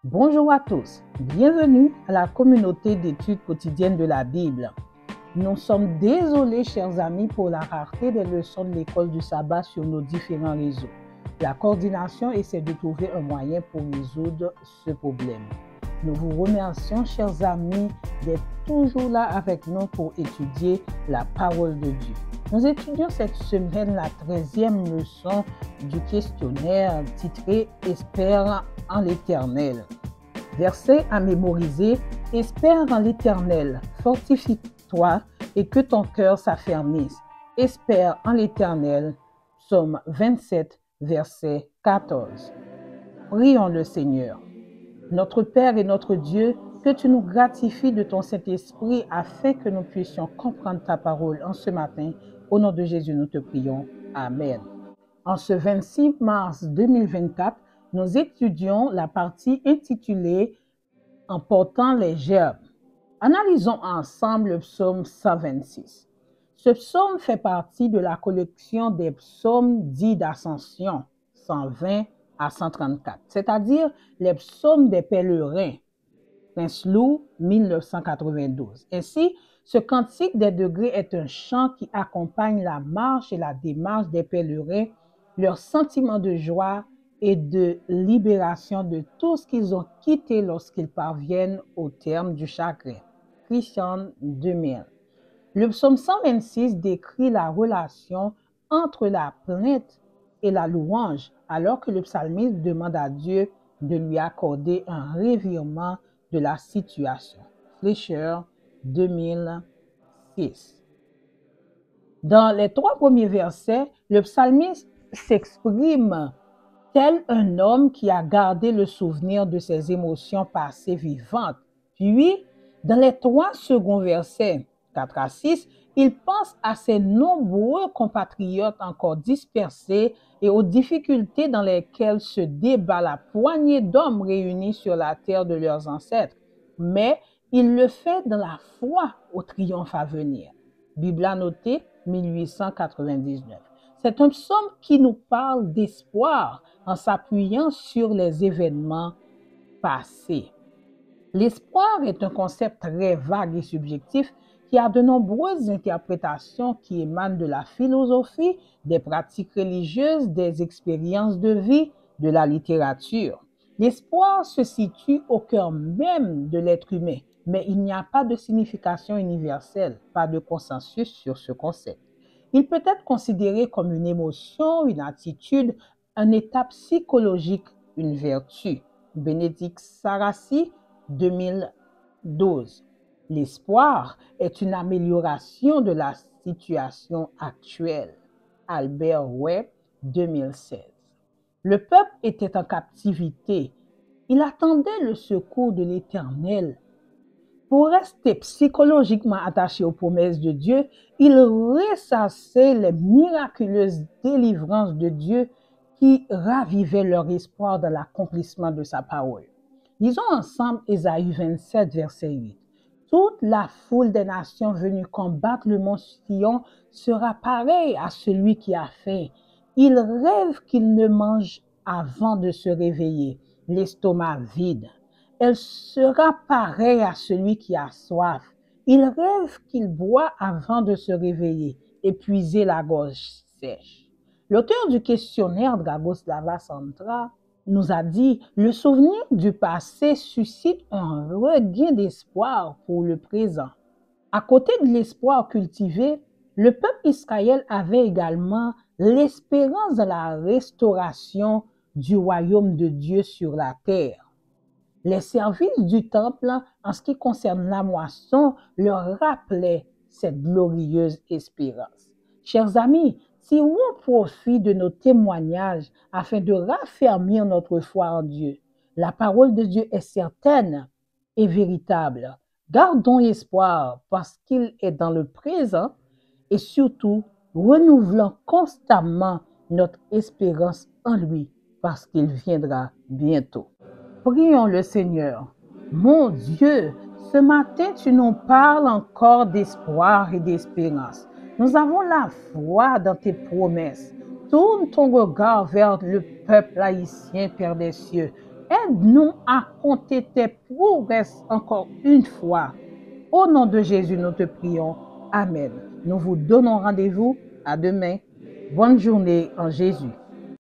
Bonjour à tous, bienvenue à la communauté d'études quotidiennes de la Bible. Nous sommes désolés, chers amis, pour la rareté des leçons de l'école du sabbat sur nos différents réseaux. La coordination essaie de trouver un moyen pour résoudre ce problème. Nous vous remercions, chers amis, d'être toujours là avec nous pour étudier la parole de Dieu. Nous étudions cette semaine la 13e leçon du questionnaire titré « Espère en l'Éternel ». Verset à mémoriser: « Espère en l'Éternel, fortifie-toi et que ton cœur s'affermisse. Espère en l'Éternel. » Psaume 27, verset 14. Prions le Seigneur. Notre Père et notre Dieu, que tu nous gratifies de ton Saint-Esprit afin que nous puissions comprendre ta parole en ce matin. Au nom de Jésus, nous te prions. Amen. En ce 26 mars 2024, nous étudions la partie intitulée « En portant les gerbes ». Analysons ensemble le psaume 126. Ce psaume fait partie de la collection des psaumes dits d'ascension, 120 à 134, c'est-à-dire les psaumes des pèlerins, Prinsloo, 1992. Ainsi, ce cantique des degrés est un chant qui accompagne la marche et la démarche des pèlerins, leur sentiment de joie et de libération de tout ce qu'ils ont quitté lorsqu'ils parviennent au terme du chagrin. Christian 2000. Le psaume 126 décrit la relation entre la plainte et la louange, alors que le psalmiste demande à Dieu de lui accorder un revirement de la situation. Fleischer, 2006. Dans les 3 premiers versets, le psalmiste s'exprime tel un homme qui a gardé le souvenir de ses émotions passées vivantes. Puis, dans les 3 seconds versets, 4 à 6, il pense à ses nombreux compatriotes encore dispersés et aux difficultés dans lesquelles se débat la poignée d'hommes réunis sur la terre de leurs ancêtres. Mais il le fait dans la foi au triomphe à venir. Bible annotée, 1899. C'est un psaume qui nous parle d'espoir en s'appuyant sur les événements passés. L'espoir est un concept très vague et subjectif qui a de nombreuses interprétations qui émanent de la philosophie, des pratiques religieuses, des expériences de vie, de la littérature. L'espoir se situe au cœur même de l'être humain, mais il n'y a pas de signification universelle, pas de consensus sur ce concept. Il peut être considéré comme une émotion, une attitude, un état psychologique, une vertu. Bénédicte Sarassi, 2012. L'espoir est une amélioration de la situation actuelle. Albert Webb, 2016. Le peuple était en captivité. Il attendait le secours de l'Éternel. Pour rester psychologiquement attaché aux promesses de Dieu, il ressassait les miraculeuses délivrances de Dieu qui ravivaient leur espoir dans l'accomplissement de sa parole. Lisons ensemble Ésaïe 27, verset 8. Toute la foule des nations venues combattre le mont Sion sera pareille à celui qui a faim. Il rêve qu'il ne mange avant de se réveiller, l'estomac vide. Elle sera pareille à celui qui a soif. Il rêve qu'il boit avant de se réveiller, épuiser la gorge sèche. L'auteur du questionnaire Dragoslava Santra nous a dit « Le souvenir du passé suscite un regain d'espoir pour le présent. » À côté de l'espoir cultivé, le peuple Israël avait également l'espérance de la restauration du royaume de Dieu sur la terre. Les services du temple, en ce qui concerne la moisson, leur rappelaient cette glorieuse espérance. Chers amis, tirons profit de nos témoignages afin de raffermir notre foi en Dieu. La parole de Dieu est certaine et véritable. Gardons espoir parce qu'il est dans le présent et surtout, renouvelons constamment notre espérance en lui parce qu'il viendra bientôt. Prions le Seigneur. Mon Dieu, ce matin, tu nous parles encore d'espoir et d'espérance. Nous avons la foi dans tes promesses. Tourne ton regard vers le peuple haïtien, Père des cieux. Aide-nous à compter tes prouesses encore une fois. Au nom de Jésus, nous te prions. Amen. Nous vous donnons rendez-vous à demain. Bonne journée en Jésus.